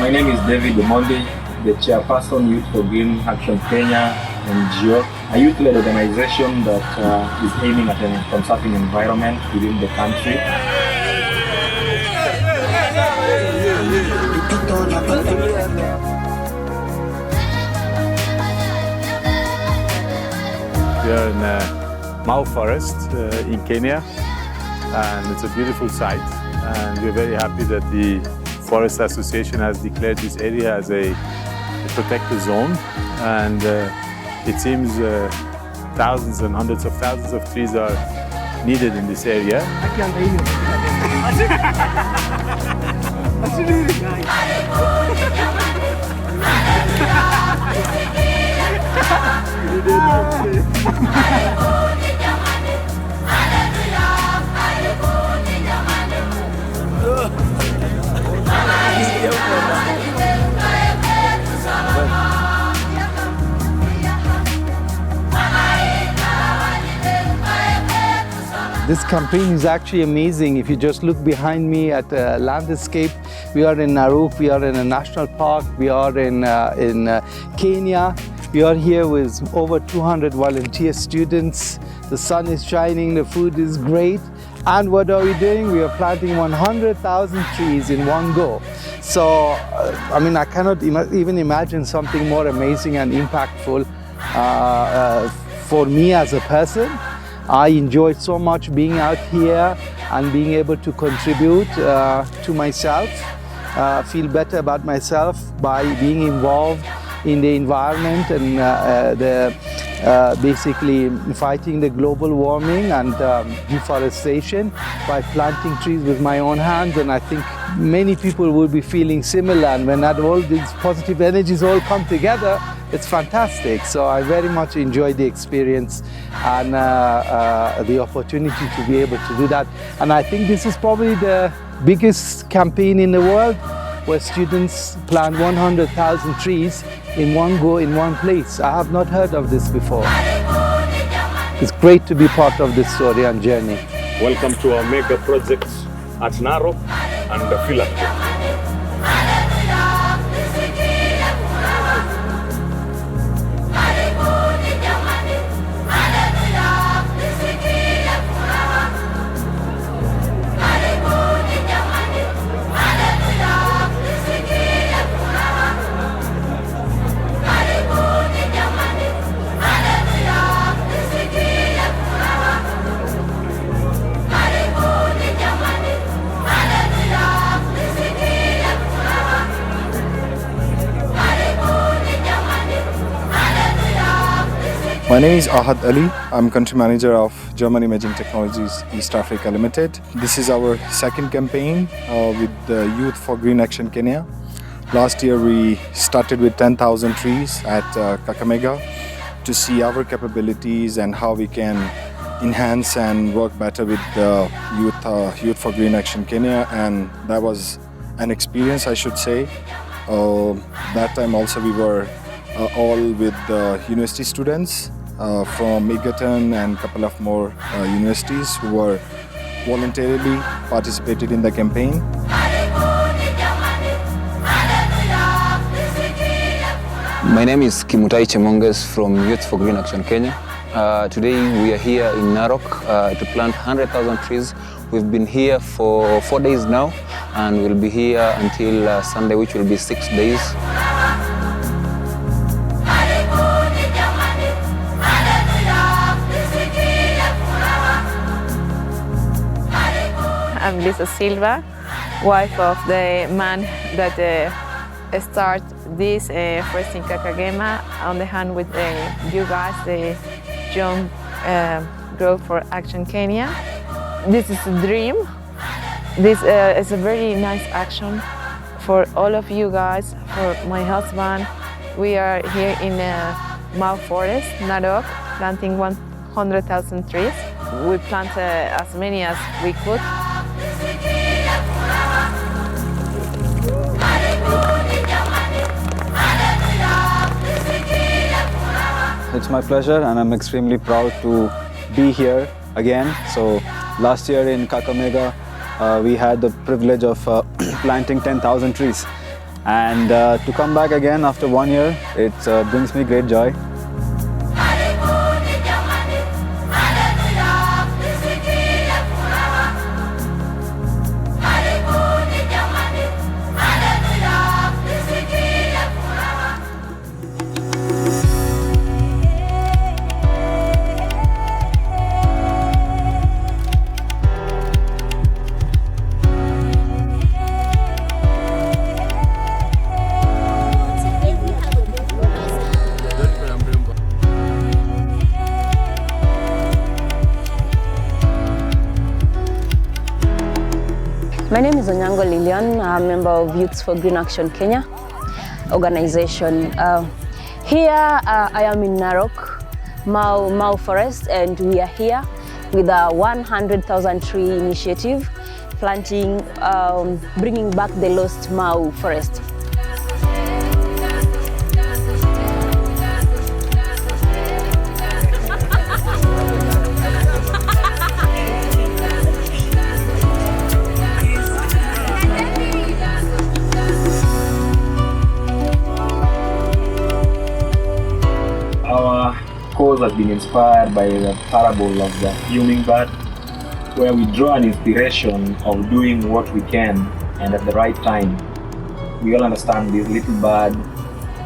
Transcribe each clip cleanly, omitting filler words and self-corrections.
My name is David Omondi, the chairperson Youth for Green Action Kenya NGO, a youth-led organization that is aiming at a conserving environment within the country. We are in Mau Forest in Kenya, and it's a beautiful site, and we're very happy that the Forest Association has declared this area as a protected zone, and it seems thousands and hundreds of thousands of trees are needed in this area. This campaign is actually amazing. If you just look behind me at the landscape, we are in Narok, we are in a national park, we are in Kenya. We are here with over 200 volunteer students. The sun is shining, the food is great. And what are we doing? We are planting 100,000 trees in one go. So, I mean, I cannot even imagine something more amazing and impactful for me as a person. I enjoyed so much being out here and being able to contribute to myself, feel better about myself by being involved in the environment and basically fighting the global warming and deforestation by planting trees with my own hands. And I think many people will be feeling similar, and when all these positive energies all come together, it's fantastic. So I very much enjoyed the experience and the opportunity to be able to do that. And I think this is probably the biggest campaign in the world where students plant 100,000 trees in one go, in one place. I have not heard of this before. It's great to be part of this story and journey. Welcome to our mega projects at Narok and Philadelphia. My name is Ahad Ali. I'm country manager of German Imaging Technologies East Africa Limited. This is our second campaign with the Youth for Green Action Kenya. Last year we started with 10,000 trees at Kakamega to see our capabilities and how we can enhance and work better with the Youth for Green Action Kenya, and that was an experience, I should say. That time also we were all with the university students from Egerton and a couple of more universities who were voluntarily participated in the campaign. My name is Kimutai Chemonges from Youth for Green Action Kenya. Today we are here in Narok to plant 100,000 trees. We've been here for 4 days now, and we'll be here until Sunday, which will be 6 days. I'm Lisa Silva, wife of the man that started this first in Kakagema, on the hand with you guys, the Young Growth for Action Kenya. This is a dream. This is a very nice action for all of you guys, for my husband. We are here in Mau Forest, Narok, planting 100,000 trees. We plant as many as we could. It's my pleasure, and I'm extremely proud to be here again. So last year in Kakamega, we had the privilege of planting 10,000 trees. And to come back again after 1 year, it brings me great joy. My name is Onyango Lilian. I'm a member of Youths for Green Action Kenya organization. Here I am in Narok, Mau Forest, and we are here with a 100,000 tree initiative, planting, bringing back the lost Mau Forest. Our cause has been inspired by the parable of the hummingbird, where we draw an inspiration of doing what we can and at the right time. We all understand this little bird,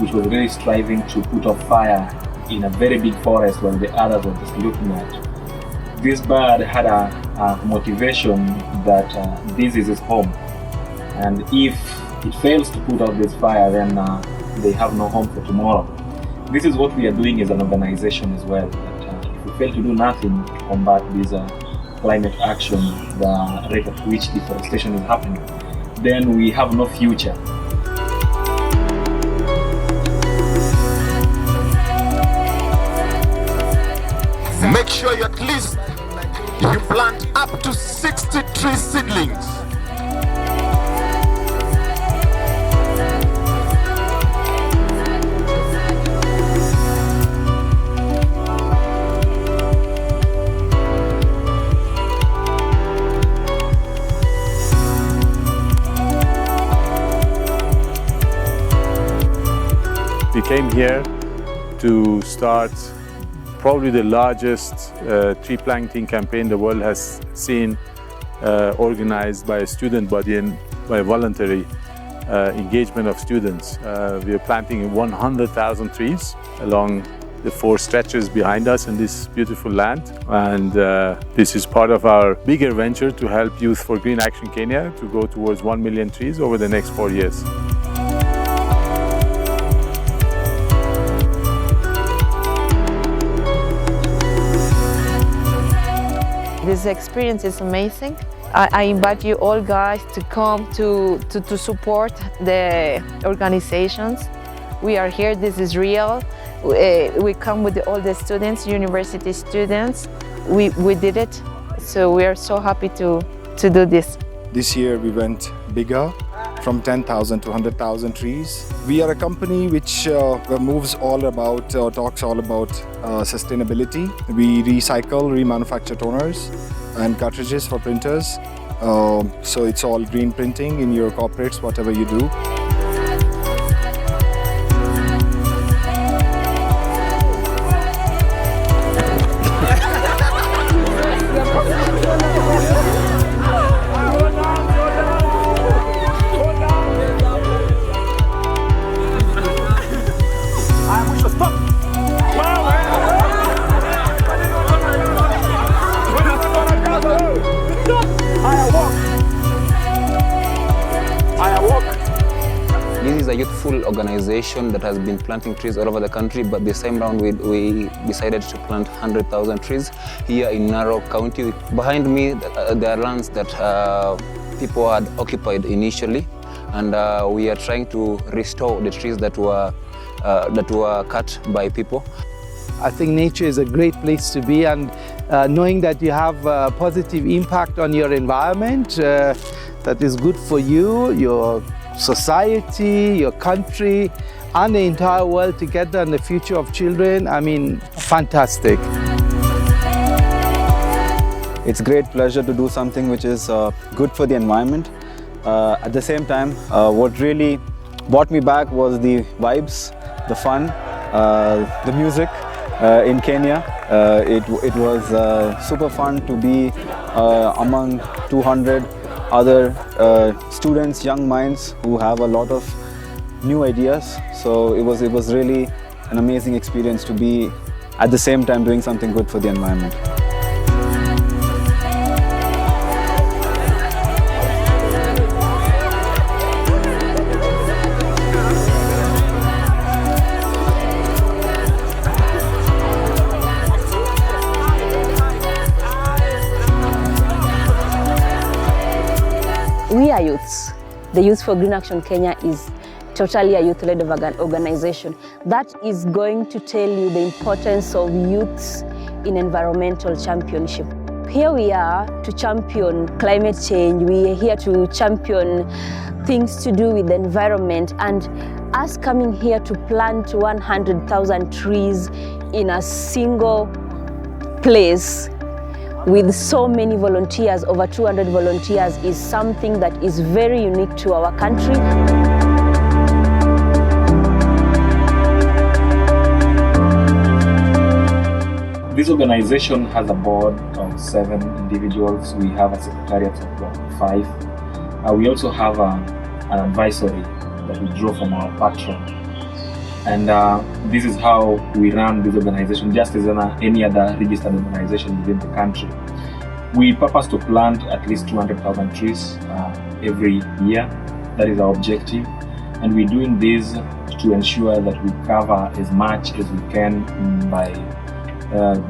which was really striving to put out fire in a very big forest when the others were just looking at. This bird had a motivation that this is his home, and if it fails to put out this fire, then they have no home for tomorrow. This is what we are doing as an organization as well. That if we fail to do nothing to combat this climate action, the rate at which deforestation is happening, then we have no future. Make sure you at least you plant up to 60 tree seedlings. We came here to start probably the largest tree planting campaign the world has seen, organized by a student body and by voluntary engagement of students. We are planting 100,000 trees along the 4 stretches behind us in this beautiful land, and this is part of our bigger venture to help Youth for Green Action Kenya to go towards 1 million trees over the next 4 years. This experience is amazing. I invite you all guys to come to support the organizations. We are here, this is real. We come with all the students, university students. We did it, so we are so happy to do this. This year we went bigger, from 10,000 to 100,000 trees. We are a company which moves all about, talks all about sustainability. We recycle, remanufacture toners and cartridges for printers. So it's all green printing in your corporates, whatever you do. This is a youthful organization that has been planting trees all over the country, but this time round we decided to plant 100,000 trees here in Narok County. Behind me there are lands that people had occupied initially, and we are trying to restore the trees that were cut by people. I think nature is a great place to be, and knowing that you have a positive impact on your environment that is good for you, your society, your country, and the entire world together, and the future of children. I mean, fantastic. It's a great pleasure to do something which is good for the environment. At the same time, what really brought me back was the vibes, the fun, the music in Kenya. It was super fun to be among 200 other students, young minds who have a lot of new ideas. So it was really an amazing experience to be at the same time doing something good for the environment. We are youths. The Youth for Green Action Kenya is totally a youth-led organization that is going to tell you the importance of youths in environmental championship. Here we are to champion climate change. We are here to champion things to do with the environment, and us coming here to plant 100,000 trees in a single place with so many volunteers, over 200 volunteers, is something that is very unique to our country. This organization has a board of 7 individuals. We have a secretariat of 5. We also have an advisory that we draw from our patron. And this is how we run this organization, just as any other registered organization within the country. We purpose to plant at least 200,000 trees every year. That is our objective. And we're doing this to ensure that we cover as much as we can by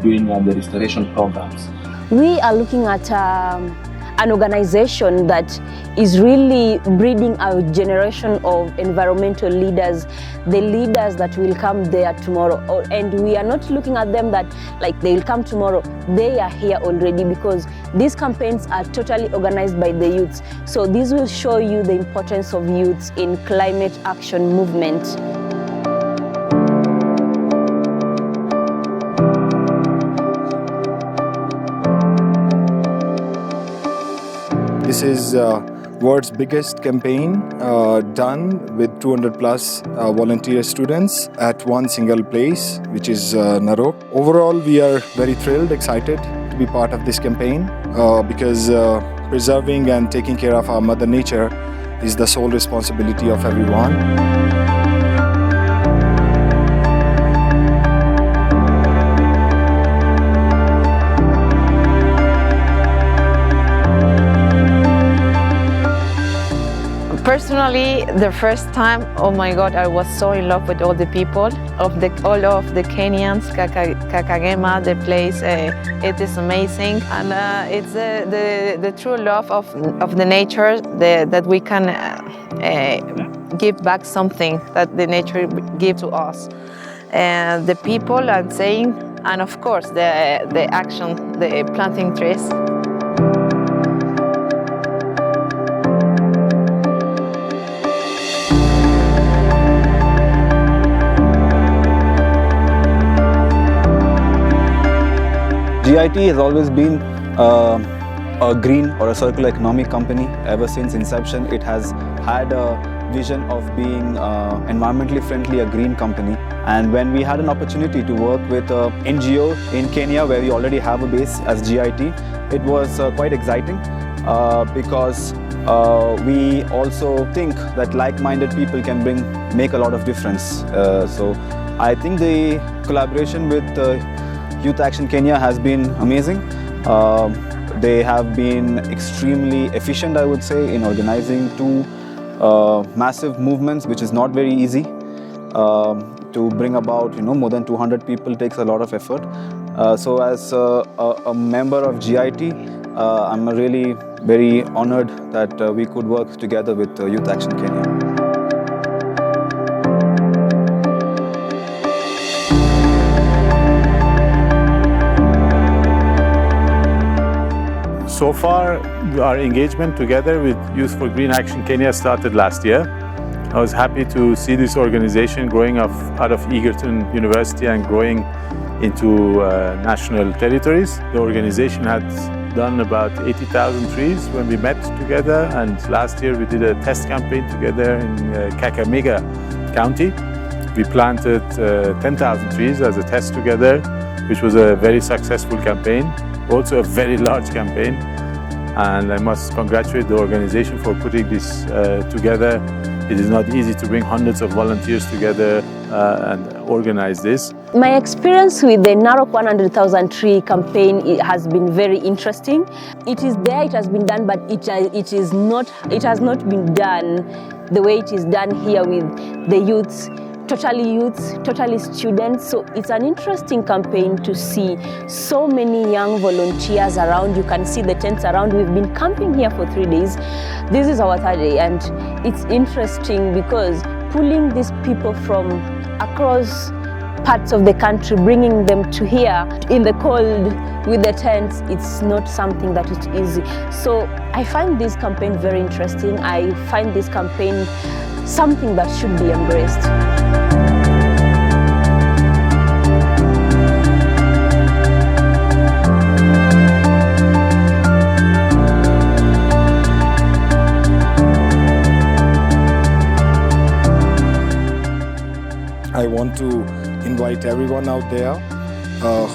doing the restoration programs. We are looking at an organization that is really breeding a generation of environmental leaders, the leaders that will come there tomorrow. And we are not looking at them that like they will come tomorrow. They are here already, because these campaigns are totally organized by the youths. So this will show you the importance of youths in climate action movement. This is world's biggest campaign done with 200 plus volunteer students at one single place, which is Narok. Overall, we are very thrilled, excited to be part of this campaign because preserving and taking care of our Mother Nature is the sole responsibility of everyone. Personally, the first time, oh my God, I was so in love with all the people, all of the Kenyans, Kakagema, the place. It is amazing, and it's the true love of the nature that we can give back something that the nature gives to us. And the people, I'm saying, and of course the action, the planting trees. GIT has always been a green or a circular economic company. Ever since inception, it has had a vision of being environmentally friendly, a green company. And when we had an opportunity to work with an NGO in Kenya, where we already have a base as GIT, it was quite exciting because we also think that like-minded people can make a lot of difference. So I think the collaboration with Youth Action Kenya has been amazing. They have been extremely efficient, I would say, in organizing 2 massive movements, which is not very easy. To bring about, more than 200 people takes a lot of effort. So as a member of GIT, I'm really very honored that we could work together with Youth Action Kenya. So far, our engagement together with Youth for Green Action Kenya started last year. I was happy to see this organization growing out of Egerton University and growing into national territories. The organization had done about 80,000 trees when we met together, and last year we did a test campaign together in Kakamega County. We planted 10,000 trees as a test together, which was a very successful campaign, also a very large campaign. And I must congratulate the organization for putting this together. It is not easy to bring hundreds of volunteers together and organize this. My experience with the Narok 100,000 tree campaign has been very interesting. It is there, it has been done, but it has not been done the way it is done here with the youths, totally students. So it's an interesting campaign to see so many young volunteers around. You can see the tents around. We've been camping here for 3 days. This is our third day, and it's interesting because pulling these people from across parts of the country, bringing them to here in the cold with the tents, it's not something that is easy. So I find this campaign very interesting. I find this campaign something that should be embraced. I want to invite everyone out there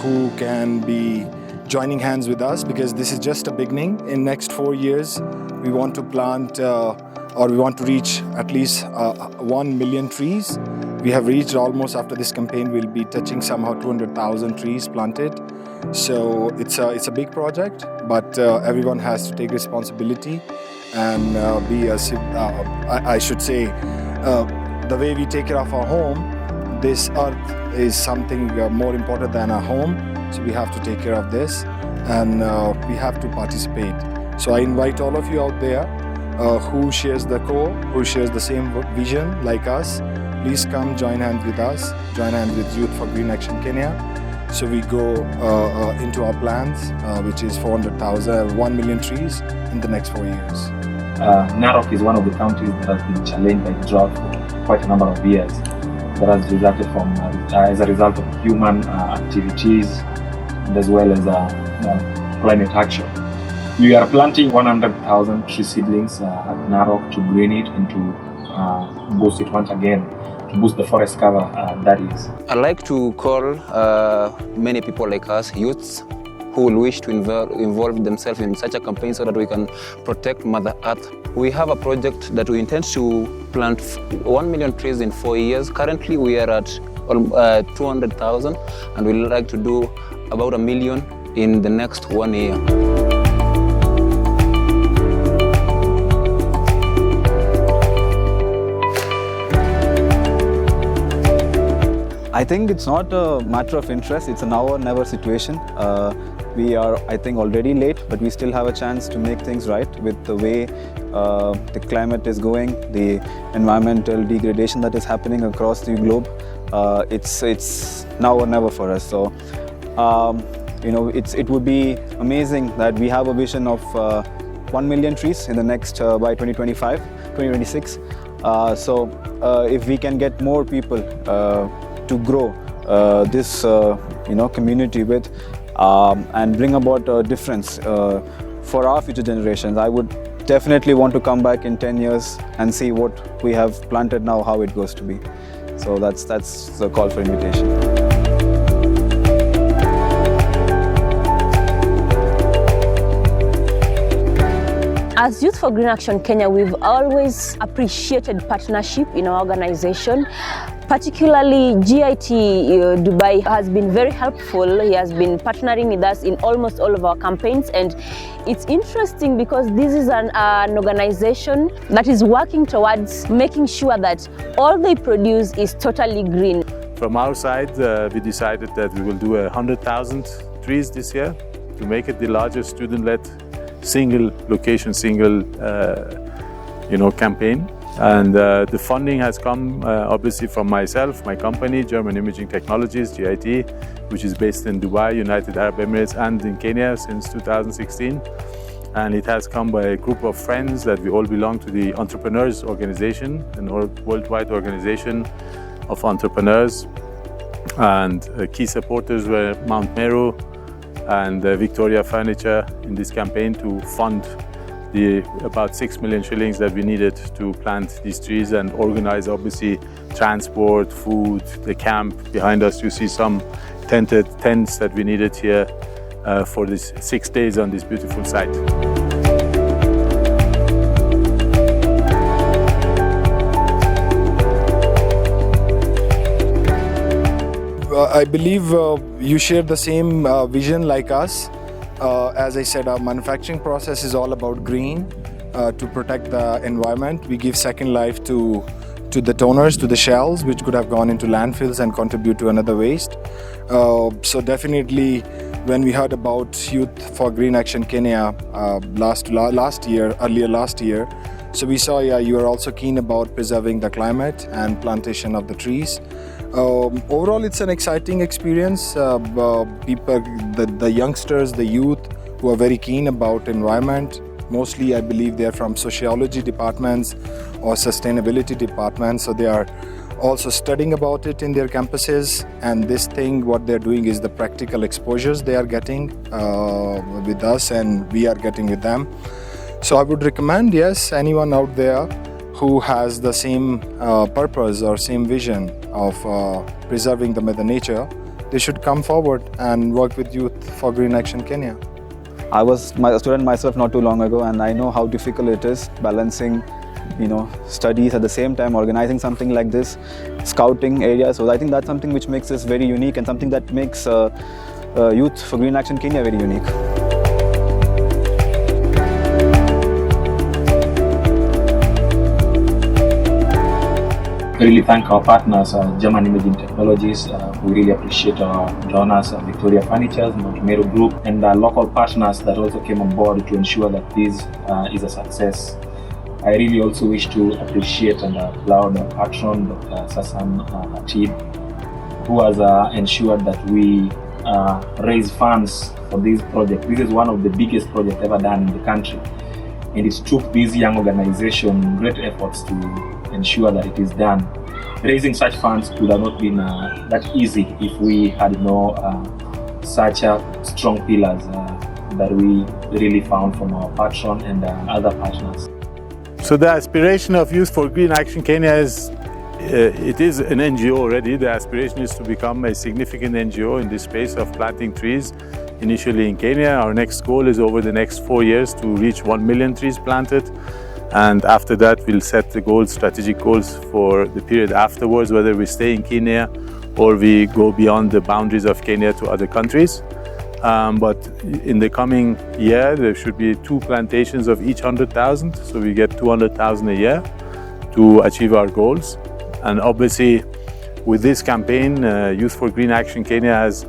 who can be joining hands with us, because this is just a beginning. In next 4 years, we want to plant or we want to reach at least 1 million trees. We have reached almost, after this campaign, we'll be touching somehow 200,000 trees planted. So it's a big project, but everyone has to take responsibility and be I should say, the way we take care of our home, this earth is something more important than our home. So we have to take care of this, and we have to participate. So I invite all of you out there who shares the core, who shares the same vision like us. Please come join hands with us, join hands with Youth for Green Action Kenya. So we go into our plans, which is 1 million trees in the next 4 years. Narok is one of the counties that has been challenged by drought for quite a number of years. That has resulted from as a result of human activities, and as well as climate action. We are planting 100,000 tree seedlings at Narok to green it and to boost it once again, to boost the forest cover, that is. I'd like to call many people like us, youths, who will wish to involve themselves in such a campaign so that we can protect Mother Earth. We have a project that we intend to plant 1 million trees in 4 years. Currently we are at 200,000, and we'd like to do about 1 million in the next 1 year. I think it's not a matter of interest, it's a now or never situation. We are, I think, already late, but we still have a chance to make things right with the way the climate is going, the environmental degradation that is happening across the globe. It's now or never for us. So, it would be amazing that we have a vision of 1 million trees in the next, by 2025, 2026. If we can get more people to grow this community with and bring about a difference for our future generations, I would definitely want to come back in 10 years and see what we have planted now, how it goes to be. So that's the call for invitation. As Youth for Green Action Kenya, we've always appreciated partnership in our organization. Particularly GIT Dubai has been very helpful. He has been partnering with us in almost all of our campaigns, and it's interesting because this is an organization that is working towards making sure that all they produce is totally green. From our side, we decided that we will do 100,000 trees this year to make it the largest student-led single location, single campaign. And the funding has come obviously from myself, my company, German Imaging Technologies, GIT, which is based in Dubai, United Arab Emirates, and in Kenya since 2016. And it has come by a group of friends that we all belong to the Entrepreneurs Organization, an worldwide organization of entrepreneurs. And key supporters were Mount Meru, and Victoria Furniture in this campaign to fund the about 6 million shillings that we needed to plant these trees and organize obviously transport, food, the camp. Behind us you see some tented tents that we needed here for these 6 days on this beautiful site. I believe you share the same vision like us. As I said, our manufacturing process is all about green to protect the environment. We give second life to the toners, to the shells, which could have gone into landfills and contribute to another waste. So definitely, when we heard about Youth for Green Action Kenya earlier last year, so we saw, yeah, you are also keen about preserving the climate and plantation of the trees. Overall, it's an exciting experience. People, the youngsters, the youth who are very keen about environment, mostly I believe they're from sociology departments or sustainability departments, so they are also studying about it in their campuses. And this thing, what they're doing is the practical exposures they are getting with us and we are getting with them. So I would recommend, yes, anyone out there who has the same purpose or same vision of preserving the Mother Nature, they should come forward and work with Youth for Green Action Kenya. I was a student myself not too long ago, and I know how difficult it is balancing, studies at the same time, organizing something like this, scouting areas. So I think that's something which makes us very unique and something that makes Youth for Green Action Kenya very unique. I really thank our partners, German Imaging Technologies. We really appreciate our donors, Victoria Furniture, Montemero Group, and our local partners that also came on board to ensure that this is a success. I really also wish to appreciate and applaud our patron, Dr. Sasan Hatib, who has ensured that we raise funds for this project. This is one of the biggest projects ever done in the country. And it took this young organization great efforts to ensure that it is done. Raising such funds could have not been that easy if we had no such strong pillars that we really found from our patron and other partners. So the aspiration of Youth for Green Action Kenya is, it is an NGO already. The aspiration is to become a significant NGO in this space of planting trees. Initially in Kenya, our next goal is over the next 4 years to reach 1 million trees planted. And after that, we'll set the goals, strategic goals for the period afterwards, whether we stay in Kenya or we go beyond the boundaries of Kenya to other countries. But in the coming year, there should be 2 plantations of each 100,000. So we get 200,000 a year to achieve our goals. And obviously, with this campaign, Youth for Green Action Kenya has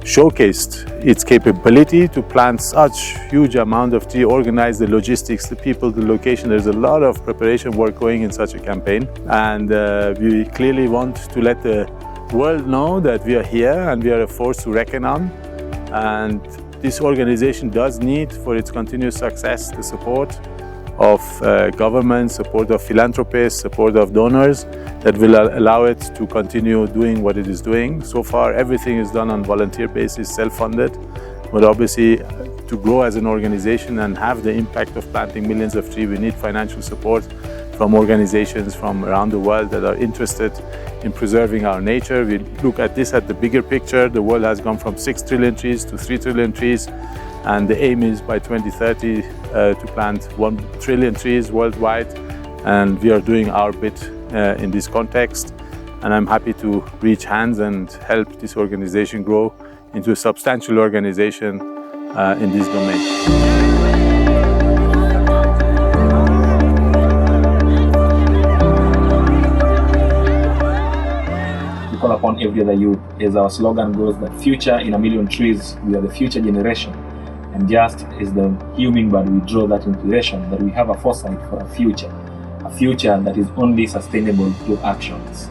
showcased its capability to plant such huge amount of tree, organize the logistics, the people, the location. There's a lot of preparation work going in such a campaign. And we clearly want to let the world know that we are here and we are a force to reckon on. And this organization does need, for its continuous success, the support of government, support of philanthropists, support of donors that will allow it to continue doing what it is doing. So far, everything is done on volunteer basis, self-funded, but obviously to grow as an organization and have the impact of planting millions of trees, we need financial support from organizations from around the world that are interested in preserving our nature. We look at this at the bigger picture. The world has gone from 6 trillion trees to 3 trillion trees, and the aim is by 2030 to plant 1 trillion trees worldwide, and we are doing our bit in this context. And I'm happy to reach hands and help this organization grow into a substantial organization in this domain. We call upon every other youth, as our slogan goes, that future in a million trees, we are the future generation. And just as the hummingbird, we draw that inspiration that we have a foresight for a future that is only sustainable through actions.